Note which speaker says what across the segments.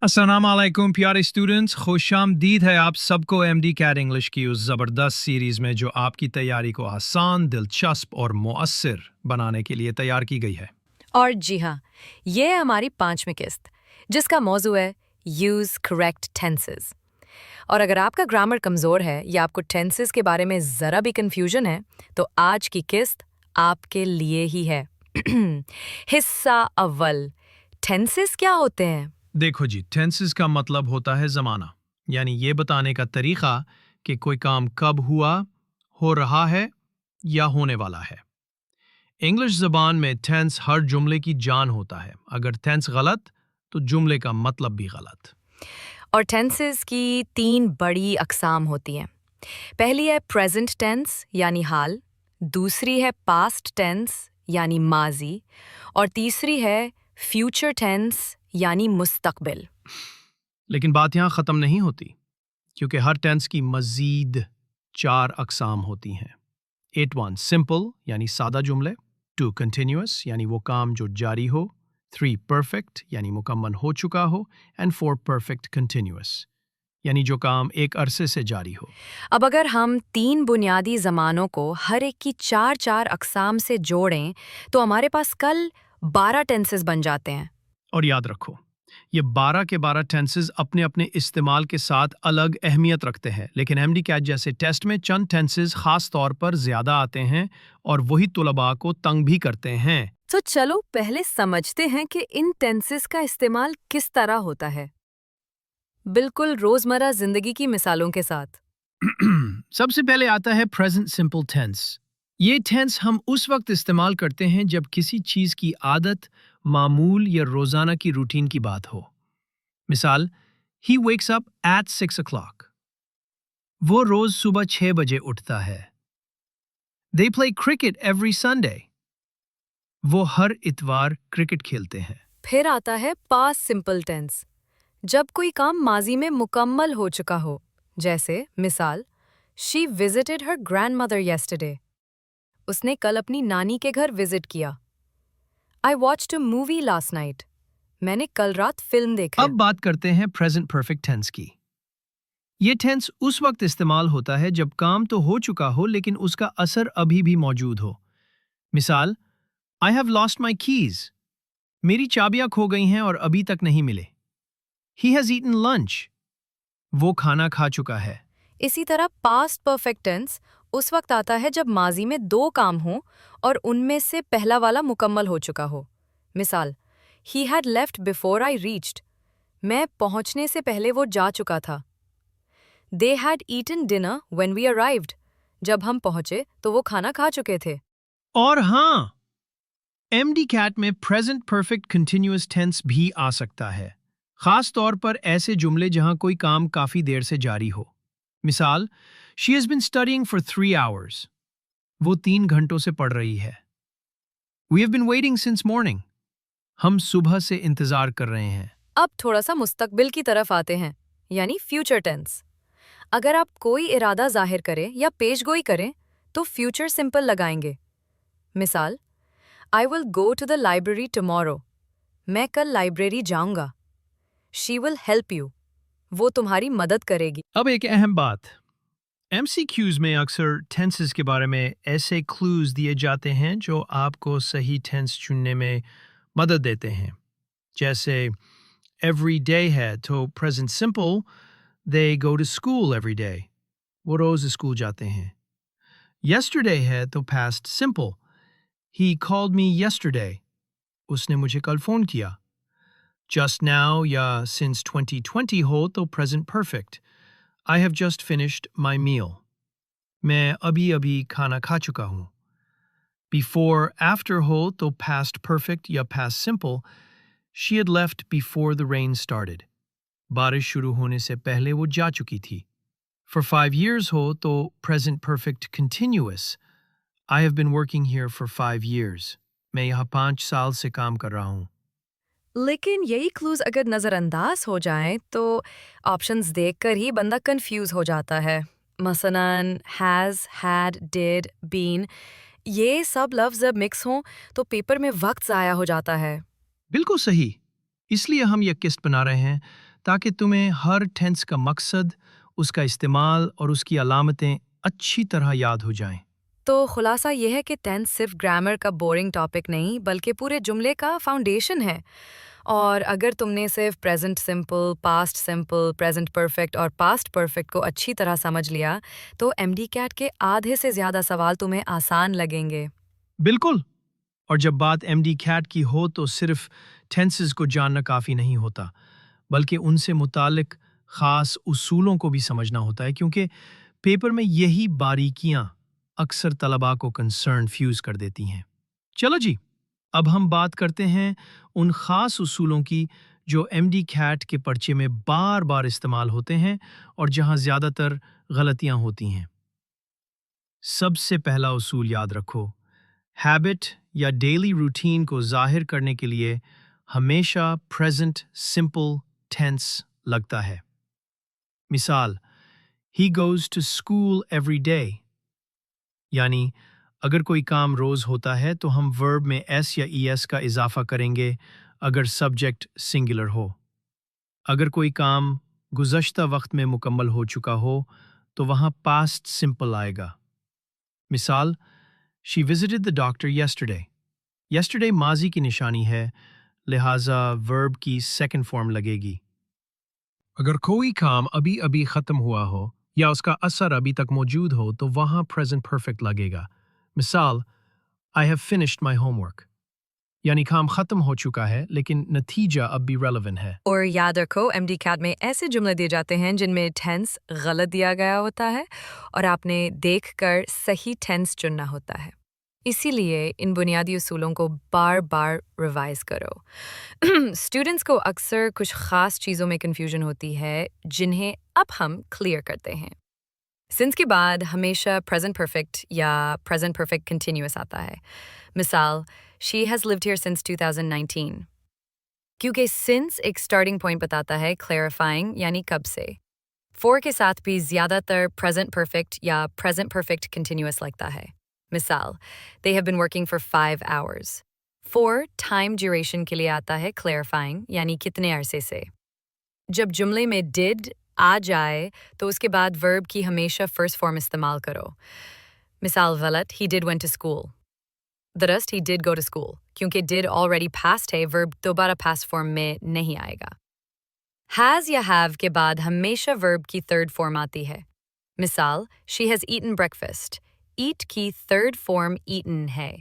Speaker 1: अस्सलाम वालेकुम प्यारे स्टूडेंट्स, खुश आमदीद है आप सबको एमडी कैट इंग्लिश की उस ज़बरदस्त सीरीज़ में जो आपकी तैयारी को आसान, दिलचस्प और मुअस्सिर बनाने के लिए तैयार की गई है।
Speaker 2: और जी हाँ, ये है हमारी 5वीं किस्त, जिसका मौजू है यूज़ करेक्ट टेंसेस। और अगर आपका ग्रामर कमज़ोर है या आपको टेंसेस के बारे में ज़रा भी कन्फ्यूजन है, तो आज की किस्त आपके लिए ही है। हिस्सा अव्वल, टेंसेस क्या होते हैं?
Speaker 1: देखो जी, टेंसेस का मतलब होता है ज़माना, यानी ये बताने का तरीक़ा कि कोई काम कब हुआ, हो रहा है या होने वाला है। इंग्लिश ज़बान में टेंस हर जुमले की जान होता है। अगर टेंस गलत, तो जुमले का मतलब भी गलत।
Speaker 2: और टेंसेस की 3 बड़ी अक़साम होती हैं। पहली है प्रेजेंट टेंस यानी हाल, दूसरी है पास्ट टेंस यानी माजी, और तीसरी है फ्यूचर टेंस यानी मुस्तकबिल।
Speaker 1: लेकिन बात यहाँ ख़त्म नहीं होती, क्योंकि हर टेंस की मज़ीद 4 अक़साम होती हैं। 1 सिंपल यानी सादा जुमले, 2 कंटिन्यूअस यानी वो काम जो जारी हो, 3 परफेक्ट यानी मुकम्मल हो चुका हो, एंड 4 परफेक्ट कंटिन्यूअस यानी जो काम एक अरसे से जारी हो।
Speaker 2: अब अगर हम 3 बुनियादी ज़मानों को हर एक की 4-4 अक़साम से जोड़ें, तो हमारे पास कल 12 टेंसेस बन जाते हैं।
Speaker 1: और याद रखो, ये 12 के 12 टेंसेस अपने अपने इस्तेमाल के साथ अलग अहमियत रखते हैं, लेकिन एमडी कैट जैसे टेस्ट में चंद टेंसेस खास तौर पर ज़्यादा आते हैं और वही तुलबा को तंग भी करते हैं।
Speaker 2: तो चलो पहले समझते हैं कि इन टेंसेस का इस्तेमाल किस तरह होता है। बिल्कुल रोज़मर्रा ज़िंदगी की मिसालों के साथ।
Speaker 1: सबसे पहले आता है प्रेजेंट सिंपल टेंस। ये टेंस हम उस वक्त इस्तेमाल करते हैं जब किसी चीज़ की आदत, मामूल या रोज़ाना की रूटीन की बात हो। मिसाल, He wakes up at 6 o'clock. वो रोज़ सुबह 6 बजे उठता है। They play cricket every Sunday. वो हर इतवार क्रिकेट खेलते हैं।
Speaker 2: फिर आता है पास्ट सिंपल टेंस, जब कोई काम माजी में मुकम्मल हो चुका हो, जैसे मिसाल, she visited her grandmother yesterday. उसने कल अपनी नानी के घर विजिट किया। I watched a movie last night. मैंने कल रात फिल्म देखी।
Speaker 1: अब बात करते हैं प्रेजेंट परफेक्ट टेंस की। ये टेंस उस वक्त इस्तेमाल होता है जब काम तो हो चुका हो लेकिन उसका असर अभी भी मौजूद हो। मिसाल, I have lost my keys. मेरी चाबियां खो गई हैं और अभी तक नहीं मिले। He has eaten lunch. वो खाना खा चुका है।
Speaker 2: इसी तरह पास्ट परफेक्ट टेंस उस वक्त आता है जब माजी में 2 काम हों और उनमें से पहला वाला मुकम्मल हो चुका हो। मिसाल, he had left before I reached. मैं पहुंचने से पहले वो जा चुका था। They had eaten dinner when we arrived. जब हम पहुंचे तो वो खाना खा चुके थे।
Speaker 1: और हाँ, एमडी कैट में प्रेजेंट परफेक्ट कंटिन्यूअस टेंस भी आ सकता है, खास तौर पर ऐसे जुमले जहां कोई काम काफी देर से जारी हो। मिसाल, she has been studying for 3 hours. वो 3 घंटों से पढ़ रही है। We have been waiting since morning. हम सुबह से इंतजार कर रहे हैं।
Speaker 2: अब थोड़ा सा मुस्तकबिल की तरफ आते हैं, यानी फ्यूचर टेंस। अगर आप कोई इरादा जाहिर करें या पेशगोई करें, तो फ्यूचर सिंपल लगाएंगे। मिसाल, I will go to the library tomorrow. मैं कल लाइब्रेरी जाऊंगा। She will help you. वो तुम्हारी मदद करेगी।
Speaker 1: अब एक अहम बात, एमसीक्यूज में अक्सर टेंसेस के बारे में ऐसे क्लूज दिए जाते हैं जो आपको सही टेंस चुनने में मदद देते हैं। जैसे एवरी डे है तो present simple, they go to school every day. वो रोज स्कूल जाते हैं। yesterday है तो past simple, he called me yesterday. उसने मुझे कल फोन किया। just now या since 2020 हो तो present perfect, I have just finished my meal. मैं अभी अभी खाना खा चुका हूँ। before after हो तो past perfect या past simple, she had left before the rain started. बारिश शुरू होने से पहले वो जा चुकी थी। For 5 years हो तो present perfect continuous. I have been working here for 5 years. मैं यहाँ 5 साल से काम कर रहा हूँ।
Speaker 2: लेकिन यही क्लूज अगर नज़रअंदाज हो जाएं, तो ऑप्शंस देखकर ही बंदा कंफ्यूज हो जाता है। मसलन हैज़, हैड, डिड, बीन, ये सब लफ्ज़ जब मिक्स हों तो पेपर में वक्त ज़ाया हो जाता है।
Speaker 1: बिल्कुल सही। इसलिए हम ये किस्त बना रहे हैं ताकि तुम्हें हर टेंस का मकसद, उसका इस्तेमाल और उसकी अलामतें अच्छी तरह याद हो जाएं।
Speaker 2: तो खुलासा ये है कि टेंस सिर्फ ग्रामर का बोरिंग टॉपिक नहीं बल्कि पूरे जुमले का फाउंडेशन है। और अगर तुमने सिर्फ present simple, past simple, present perfect और पास्ट परफेक्ट को अच्छी तरह समझ लिया तो एमडी कैट के आधे से ज़्यादा सवाल तुम्हें आसान लगेंगे।
Speaker 1: बिल्कुल। और जब बात एमडी कैट की हो तो सिर्फ टेंसेस को जानना काफ़ी नहीं होता, बल्कि उनसे मुतालिक ख़ास उसूलों को भी समझना होता है, क्योंकि पेपर में यही बारीकियां अक्सर तलबा को कंसर्न फ्यूज कर देती हैं। चलो जी, अब हम बात करते हैं उन ख़ास उसूलों की जो एमडी कैट के पर्चे में बार बार इस्तेमाल होते हैं और जहां ज़्यादातर गलतियां होती हैं। सबसे पहला उसूल याद रखो, हैबिट या डेली रूटीन को जाहिर करने के लिए हमेशा प्रेजेंट सिंपल टेंस लगता है। मिसाल, he goes to school every day, यानी अगर कोई काम रोज़ होता है तो हम वर्ब में एस या ईएस का इजाफा करेंगे अगर सब्जेक्ट सिंगुलर हो। अगर कोई काम गुज़श्ता वक्त में मुकम्मल हो चुका हो तो वहाँ पास्ट सिंपल आएगा। मिसाल, she visited the doctor yesterday. yesterday माजी की निशानी है, लिहाजा वर्ब की सेकंड फॉर्म लगेगी। अगर कोई काम अभी अभी ख़त्म हुआ हो या उसका असर अभी तक मौजूद हो तो वहाँ प्रेजेंट परफेक्ट लगेगा। मिसाल, I have finished my homework, यानी काम ख़त्म हो चुका है लेकिन नतीजा अब भी रेलेवेंट है।
Speaker 2: और याद रखो एमडी कैट में ऐसे जुमले दिए जाते हैं जिनमें टेंस गलत दिया गया होता है और आपने देखकर सही टेंस चुनना होता है। इसीलिए इन बुनियादी उसूलों को बार बार रिवाइज करो। स्टूडेंट्स को अक्सर कुछ ख़ास चीज़ों में कन्फ्यूजन होती है जिन्हें अब हम क्लियर करते हैं। सिंस के बाद हमेशा प्रेजेंट परफेक्ट या प्रेजेंट परफेक्ट कंटिन्यूअस आता है। मिसाल, she has lived here since 2019, क्योंकि सिंस एक स्टार्टिंग पॉइंट बताता है क्लैरिफाइंग यानी कब से। फॉर के साथ भी ज़्यादातर प्रेजेंट परफेक्ट या प्रेजेंट परफेक्ट कंटिन्यूअस लगता है। मिसाल, they have been working for 5 hours. For time duration के लिए आता है क्लैरिफाइंग यानी कितने अरसे से। जब जुमले में did आ जाए तो उसके बाद वर्ब की हमेशा फर्स्ट फॉर्म इस्तेमाल करो। मिसाल गलत, he did went to school. दुरुस्त, he did go to school, क्योंकि did already past है, वर्ब दोबारा past फॉर्म में नहीं आएगा। has या have के बाद हमेशा वर्ब की थर्ड फॉर्म आती है। मिसाल, she has eaten breakfast. eat की थर्ड फॉर्म eaten है,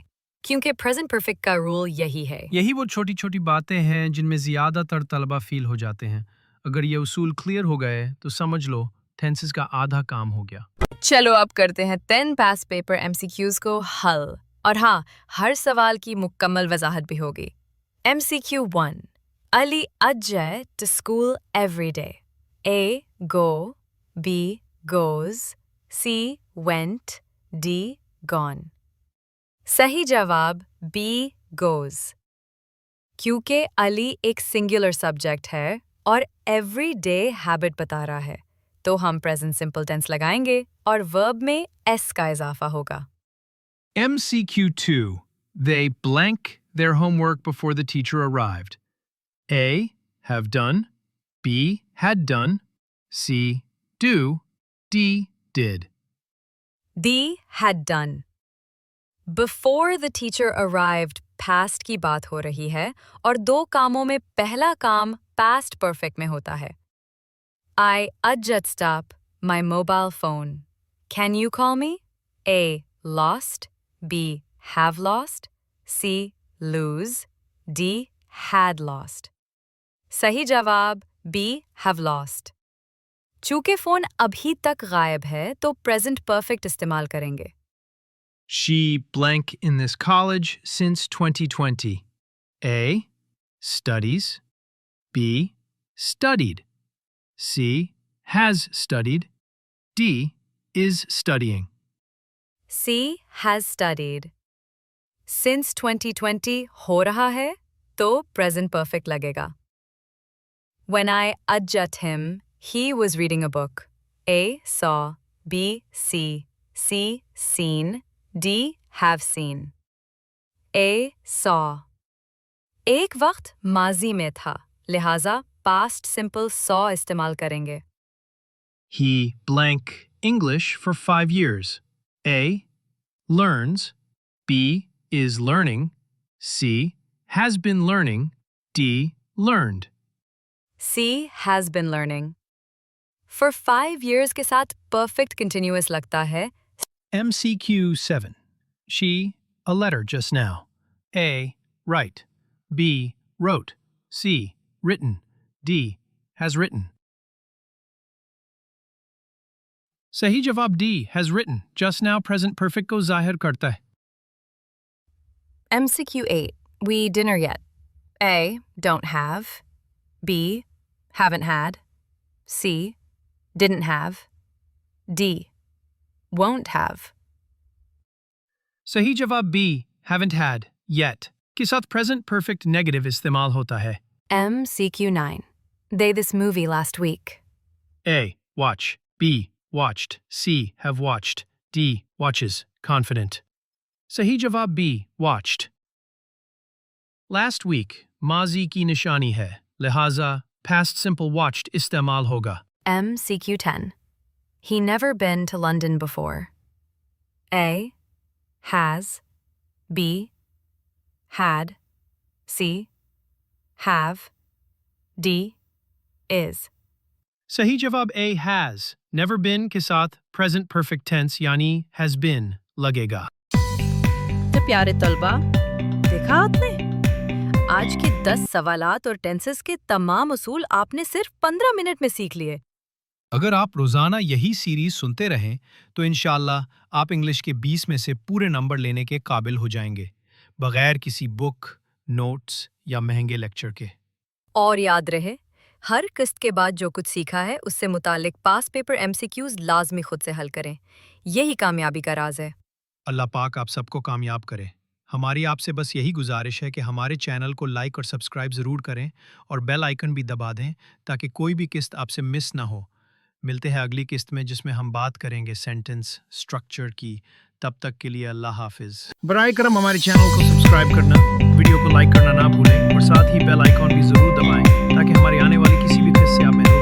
Speaker 2: क्योंकि प्रेजेंट परफेक्ट का रूल यही है।
Speaker 1: यही वो छोटी छोटी बातें हैं जिनमें ज़्यादातर तलबा फील हो जाते हैं। अगर ये उसूल क्लियर हो गए तो समझ लो टेंसेस का आधा काम हो गया।
Speaker 2: चलो अब करते हैं 10 पास पेपर एमसीक्यूज को हल। और हाँ, हर सवाल की मुकम्मल वजाहत भी होगी। MCQ 1, Ali ajay to school every day. A. Go. B. Goes. C. Went. D. Gone. सही जवाब B. Goes, क्योंकि अली एक सिंगुलर सब्जेक्ट है और एवरी डे हैबिट बता रहा है, तो हम प्रेजेंट सिंपल टेंस लगाएंगे और वर्ब में s का इजाफा होगा।
Speaker 1: MCQ 2. They blank their homework before the teacher arrived. A. Have done. B. Had done. C. Do. D. Did.
Speaker 2: D. Had done. Before the teacher arrived past की बात हो रही है और दो कामों में पहला काम past perfect में होता है। I ajat stop my mobile phone. Can you call me? A. Lost. B. Have lost. C. Lose. D. Had lost. सही जवाब B. Have lost. चूंकि फ़ोन अभी तक गायब है तो प्रेजेंट परफेक्ट इस्तेमाल करेंगे।
Speaker 1: She blank in this college since 2020. A. Studies. B. Studied. C. Has studied. D. Is studying.
Speaker 2: C. Has studied. Since 2020 हो रहा है तो present perfect लगेगा। When I ajat him, he was reading a book. A. Saw. B. See. C. Seen. D. Have seen. A. Saw. एक वक्त माजी में था, लिहाजा पास्ट सिंपल saw इस्तेमाल करेंगे।
Speaker 1: He blank English for 5 years. A. Learns. B. Is learning. C. Has been learning. D. Learned.
Speaker 2: C. Has been learning. For 5 years के साथ perfect continuous लगता है।
Speaker 1: MCQ 7. She, a letter just now. A. Write. B. Wrote. C. Written. D. Has written. सही जवाब D. Has written. Just now present perfect को जाहिर करता है।
Speaker 2: MCQ 8. We dinner yet? A. Don't have. B. Haven't had. C. Didn't have. D. Won't have.
Speaker 1: सही जवाब B. Haven't had. Yet. के साथ present perfect negative इस्तेमाल होता है।
Speaker 2: MCQ 9. They this movie last week.
Speaker 1: A. Watch. B. Watched. C. Have watched. D. Watches. Confident. सही जवाब B. Watched. Last week. माजी की निशानी है, लिहाजा past simple watched इस्तेमाल होगा।
Speaker 2: MCQ 10. He never been to London before. A. Has. B. Had. C. Have. D. Is.
Speaker 1: सही जवाब A. Has. Never been के साथ present perfect tense यानी has been लगेगा।
Speaker 2: तो प्यारे तलबा, देखा आपने? आज के 10 सवालात और टेंसेस के तमाम उसूल आपने सिर्फ 15 मिनट में सीख लिए।
Speaker 1: अगर आप रोज़ाना यही सीरीज सुनते रहें तो इंशाल्लाह आप इंग्लिश के 20 में से पूरे नंबर लेने के काबिल हो जाएंगे, बगैर किसी बुक, नोट्स या महंगे लेक्चर के।
Speaker 2: और याद रहे, हर किस्त के बाद जो कुछ सीखा है उससे मुतालिक पास पेपर MCQs लाजमी खुद से हल करें। यही कामयाबी का राज है।
Speaker 1: अल्लाह पाक आप सबको कामयाब करे। हमारी आपसे बस यही गुजारिश है कि हमारे चैनल को लाइक और सब्सक्राइब ज़रूर करें और बेल आइकन भी दबा दें ताकि कोई भी किस्त आपसे मिस ना हो। मिलते हैं अगली किस्त में जिसमें हम बात करेंगे सेंटेंस स्ट्रक्चर की। तब तक के लिए अल्लाह हाफिज़। बराए करम हमारे चैनल को सब्सक्राइब करना, वीडियो को लाइक करना ना भूलें और साथ ही बेल आइकॉन भी ज़रूर दबाएं ताकि हमारी आने वाली किसी भी किस्त से आप महसूस